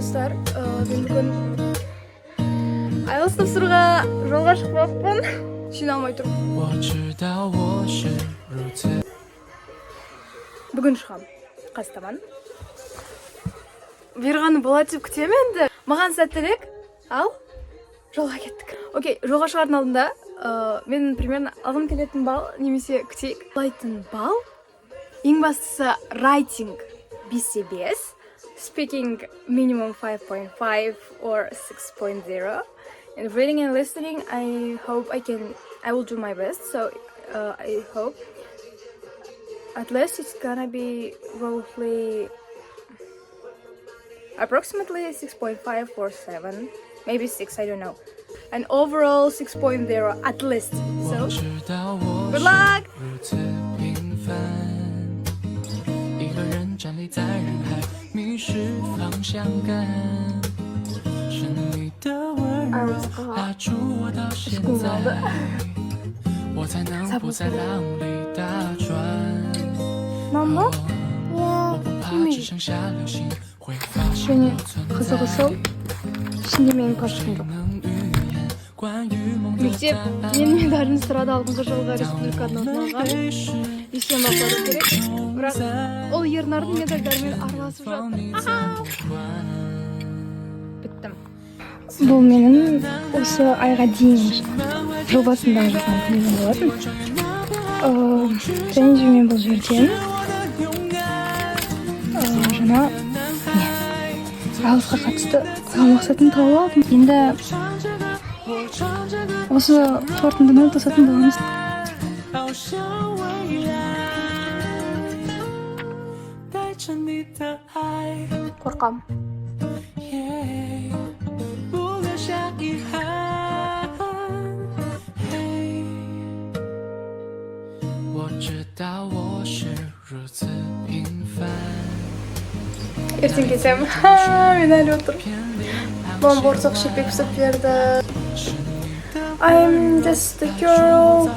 достар, мен бүгін IELTS тапсыруға жолға шықпақпын. Жиналмай тұрмын. Бүгін шығам. Қастаман. Берғаны болады деп күтемін енді. Маған сәттілік. Ал, жолға кеттік. Окей, жолға шығардың алдында мен примерно алғым келетін бал немесе күтейік. Алайтын бал. Ең бастысы writing 5-5, speaking minimum 5.5 or 6.0, and reading and listening I will do my best. So I hope at least it's gonna be roughly approximately 6.5 or 7, maybe 6, I don't know. And overall 6.0 at least. So good luck. 一个人站立在人海，迷失方向感。是你的温柔拉住我到现在，我才能不在浪里打转。Mama,我不怕只剩下流星会发现我存在。Şimdi meni koştum жоқ. Мектеп мен медалін сұрады алдыңғы жылғы республиканың атындағы. Есен бақылау керек. Бірақ ол ернардың медальдарымен араласып жатыр. Біттім. Бұл менің осы айға дейін жыл басында жазған күнім болатын. Және де мен бұл жерден жаңа IELTS-қа қатысты мақсатын тауып алдым. Енді осы қорытындыны тосатын боламыз. Қорқам. Ертең кетем. Мен әлі отырмын. Мам борсақ шекпек пісіп берді. I'm just a girl.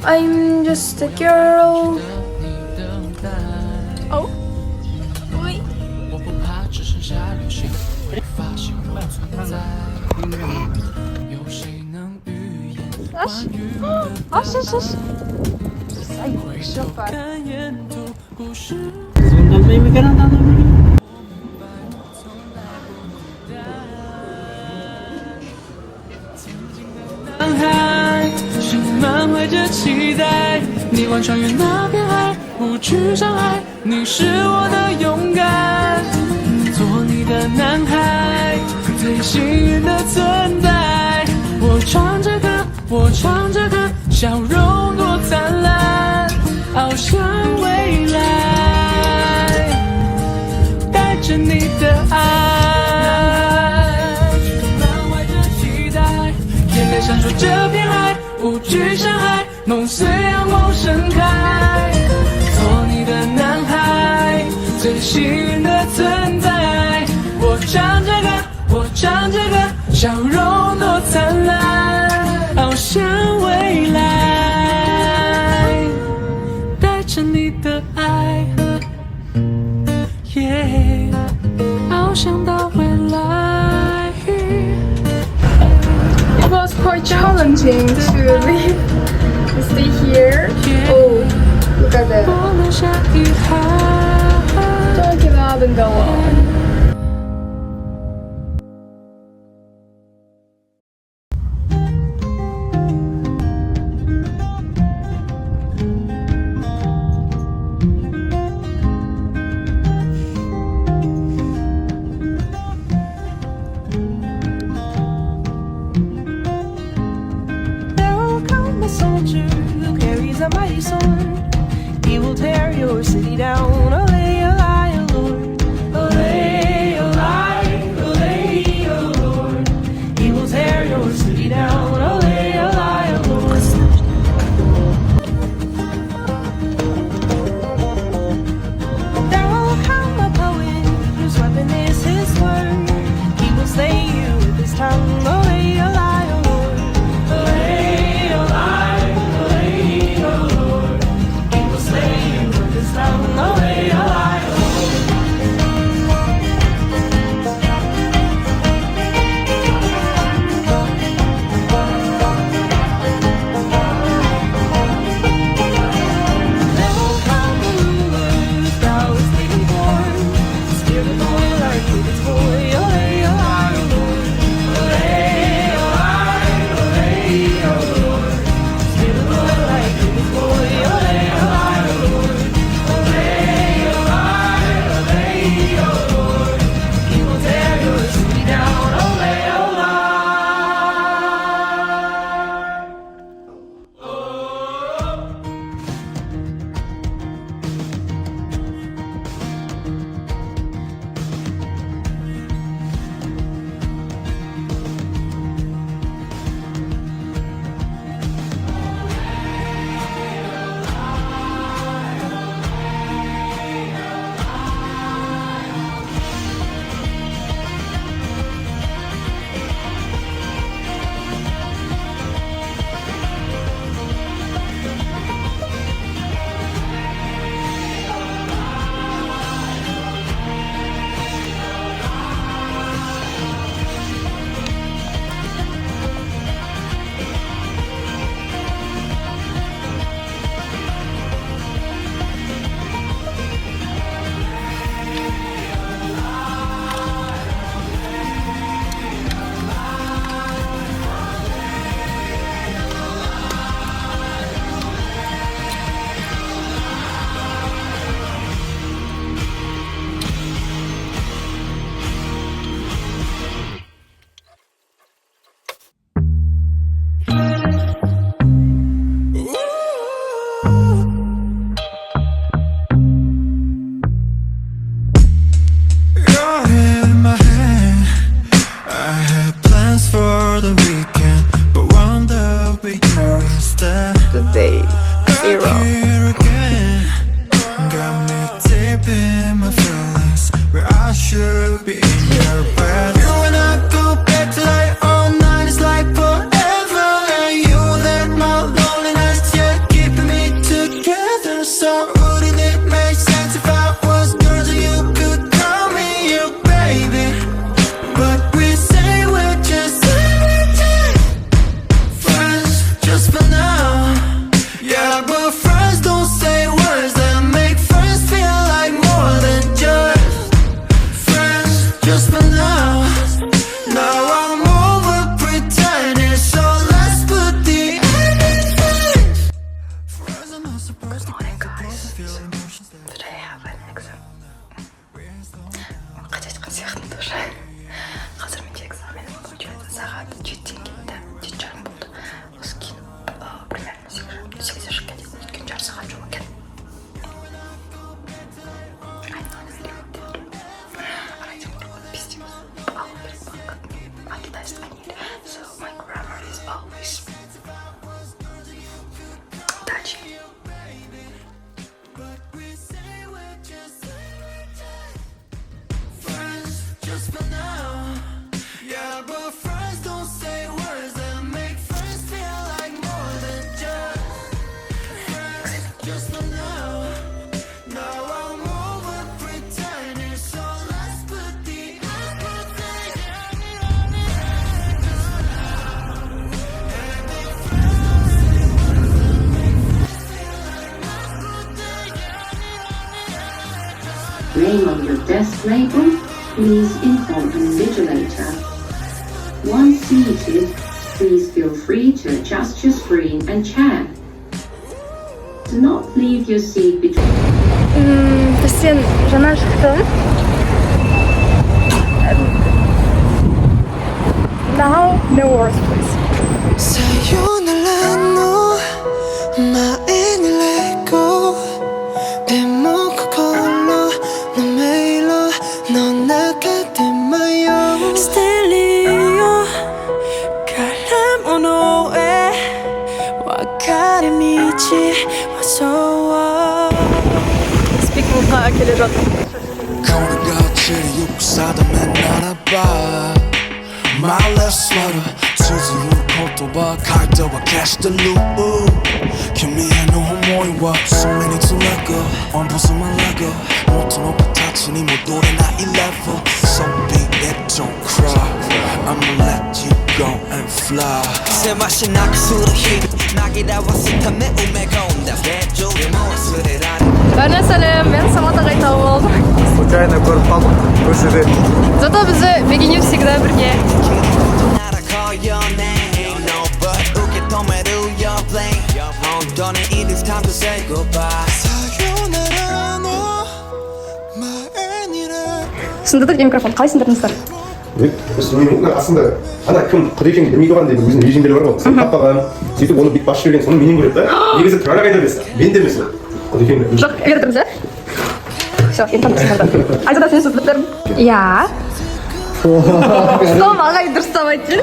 I'm just a girl. Oh. Ой. Аш. Ай, жоқ бар.你望穿越那片海，不去伤害，你是我的勇敢，做你的男孩，最幸运的存在。我唱着歌，我唱着歌，笑容多灿烂，翱翔未来，带着你的爱，满怀着期待，眼泪闪烁这片海，不去伤害。梦随阳光盛开，做你的男孩，最幸运的存在。我唱着歌，我唱着歌，笑容多灿烂，翱翔未来，带着你的爱，翱翔到未来。It was quite challenging to stay here. Oh, look at that. 저기 나아든가와. A mighty sword, he will tear your city down. Olay, olay, Lord. Olay, olay, olay, Lord. He will tear your city down. Olay, olay, Lord. There will come a poet whose weapon is his word. He will slay you with his tongue. Olay, olay, Lord. Olay, olay. He will slay you with his tongue. уже. Қазір менде экзаменім, получается, сағат 7-ден кетті. 7:30 болды. Осы кейін примерно 8 жасқа дейін өткен жарты сағат жол екен. So my grammar is always touchy. Name of your desk label, please inform the invigilator. Once seated, please feel free to adjust your screen and chair. Do not leave your seat between. Бізден жаңа шықтым. Now, no words, please. Speaking'ға келе жатыр. My left sweater, 치즈로 콜도바 갈대와 캐시드 루우 김미애는 호모이와 so many to let go on 벗어만 let go 모두 높이 다치니 모두를 나 11 so be it don't cry I'ma let you go and fly 새 맛이 나그 술의 힘 낙이라 왔을 때 매움에가 온다 배조의 무엇을 해라니 Бәріне сәлем, мен Саматаға айтауы болдым. Случайно көріп қалдым көшеде. Зато бізді Бегенев всегда бірге. Сындырдық микрофон, қалай сындырдыңыздар? Астында ана кім құд екенін білмейді оған деген өзінің режимдері бар ғой. Сен таппаған, сөйтіп оны бүйтіп басшы жіберген, соны менен көреді да. Негізі тұрар ағайда емес, мен де емес ол. Құд екенін. Жоқ, бердіңіз, Все, енді танысыңыздар. Айзада сен сөздіктерім. Иә. Что ағай дұрыстап айтшы.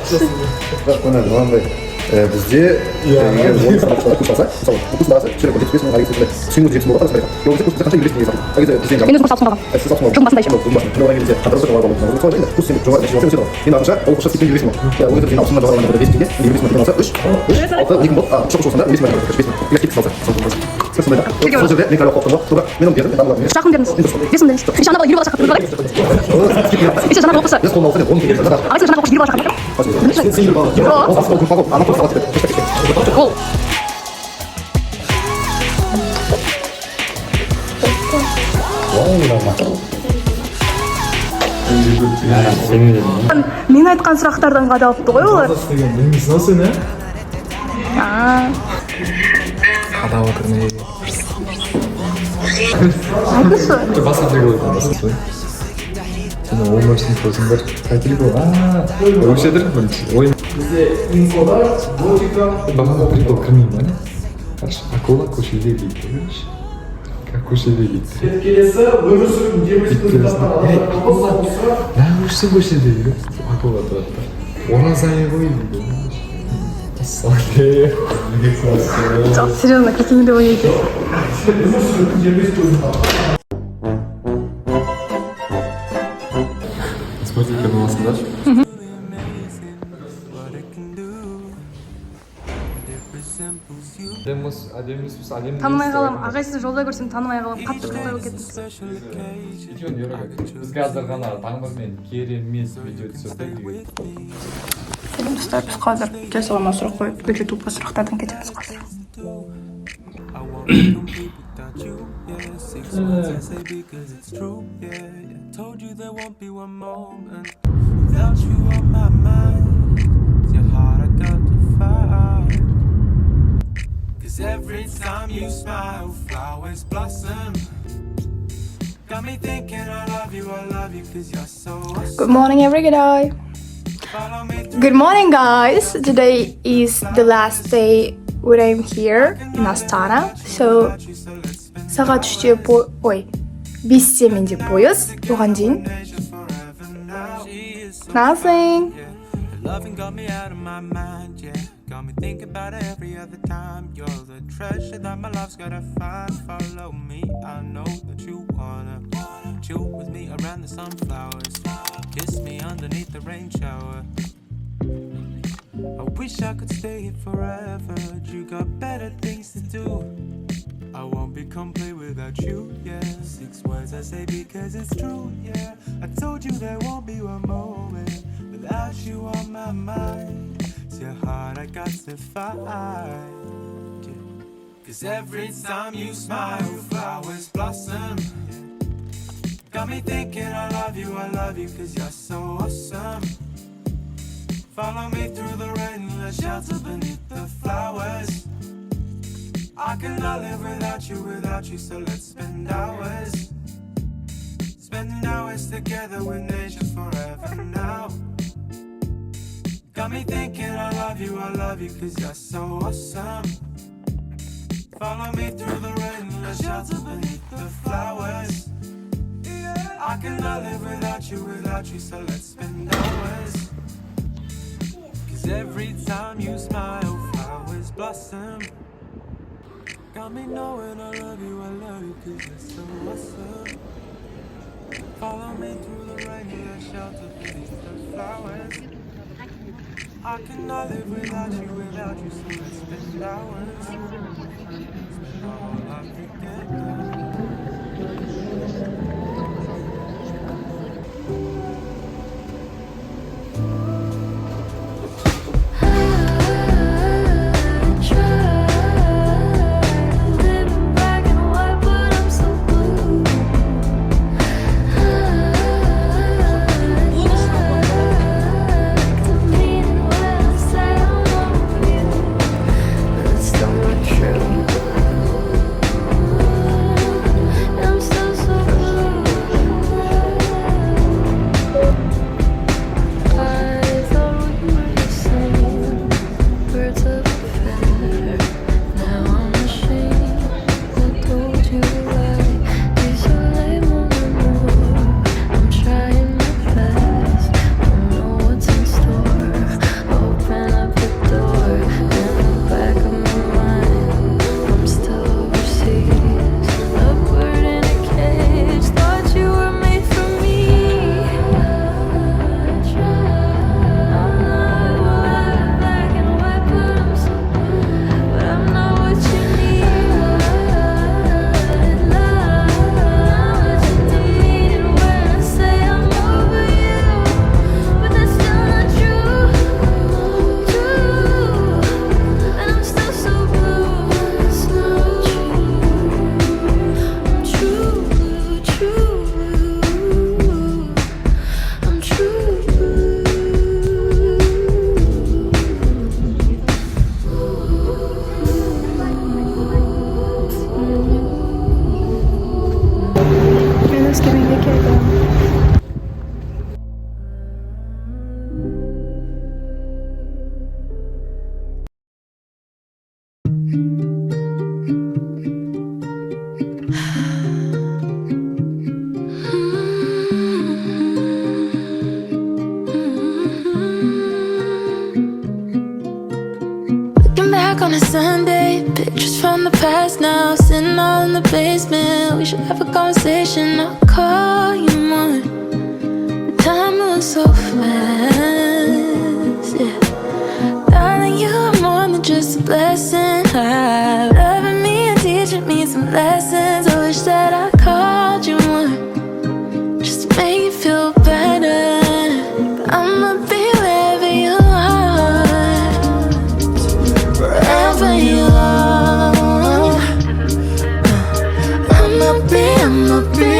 Мынандай бізде егер оны сабақшылар курс алса, мысалы курс алса, шірек көрсетіп бесін ағай сөйледі. Сүйіңіз жетісін болған қандай. Ол курс қанша үйресін деген сабақ. Ағай бізден Мен өзім курс алып қалған. Сіз алып Жылдың басында еще. Жылдың басында. Одан кейін қатарысы жоғары болды. Солай енді курс сен жоғары нәтиже алсаң өседі. Енді артынша ол курсқа стипендия үйресің бол. Я ол кезде сен ауысымнан жоғары болғанда 5 теңге, енді үйресің алса 3, 6, 2 болды. Шоқ болсаңда үйресің алса 5 теңге. Электrik алса. Сондай да. Сол жерде мен қалып қалдым ғой. Мен оны бердім. Шақын бердіңіз. Бесін бердіңіз. Еще ана бала 20 бала шақырып қалай? Еще жаңа оқыса. Ես қолын алса 10 теңге. Ағай сен жаңа оқышы 20 бала шақырып. Сен бала. Ол асыл күн қалып, ана курс алады. Ол. Мен айтқан сұрақтардан қадалыпты ғой олар. Білмейсің ау сен, Қадап отыр не? Айтышы. басқа жерге қойдың. Сен өмірсің көзіңдер қайтылы бол. Өшедір бірінші. Ойын. Бізде инфода логика. Бағана прикол кірмейді, Хорошо. Акула көшеде дейді. Как көшеде дейді. Келесі өмір сүріп Өшсің көшеде дейді. Акула тұрады. Оразайы ғой дейді. Жоқ, серьезно, какими ты ойнейді? Смотри, каналасыңдар. Танымай қалам, ағай сізді жолда көрсем танымай қалам, қатты қылтай болып кеттім. Біз қазір ғана таңырмен керемет видео түсірдік деген. Сәлем достар, біз қазір жасалама сұрақ қойып, өте тупа сұрақтардан кетеміз қазір. Every time you smile, flowers blossom. Got me thinking I love you, cause you're so awesome. Good morning, everybody. Follow me through Good morning, guys. Today is the last day when I'm here in Astana. So, сағат 3-те ой, 5-те менде пойыз. Оған дейін nothing. loving got me out of my mind, yeah. Got me thinking about it every other time. You're the treasure that my love's gotta find. Follow me, I know that you wanna chill with me around the sunflowers. Kiss me underneath the rain shower. I wish I could stay here forever. You got better things to do. I won't be complete without you, yeah. 6 words I say because it's true, yeah. I told you there won't be one moment without you on my mind. It's your heart I got to find, yeah. Cause every time you smile, flowers blossom, yeah. Got me thinking I love you cause you're so awesome. Follow me through the rain, let's shelter beneath the flowers. I cannot live without you, so let's spend hours. Spending hours together with nature forever now. Got me thinking I love you cause you're so awesome. Follow me through the rain, let's shelter beneath the flowers. I cannot live without you, so let's spend hours. Cause every time you smile, flowers blossom. Got me knowing I love you cause you're so awesome. Follow me through the rain, let's shelter beneath the flowers. I cannot live without you, so let's spend hours. Spend all our together. Back on a Sunday, pictures from the past now, sitting all in the basement. We should have a conversation. I'll call you more. Time moves so fast, yeah. Darling, you are more than just a blessing. Loving me and teaching me some lessons. I wish that I called you more, just to make you feel better. But I'ma be wherever you are, wherever you are. I'ma be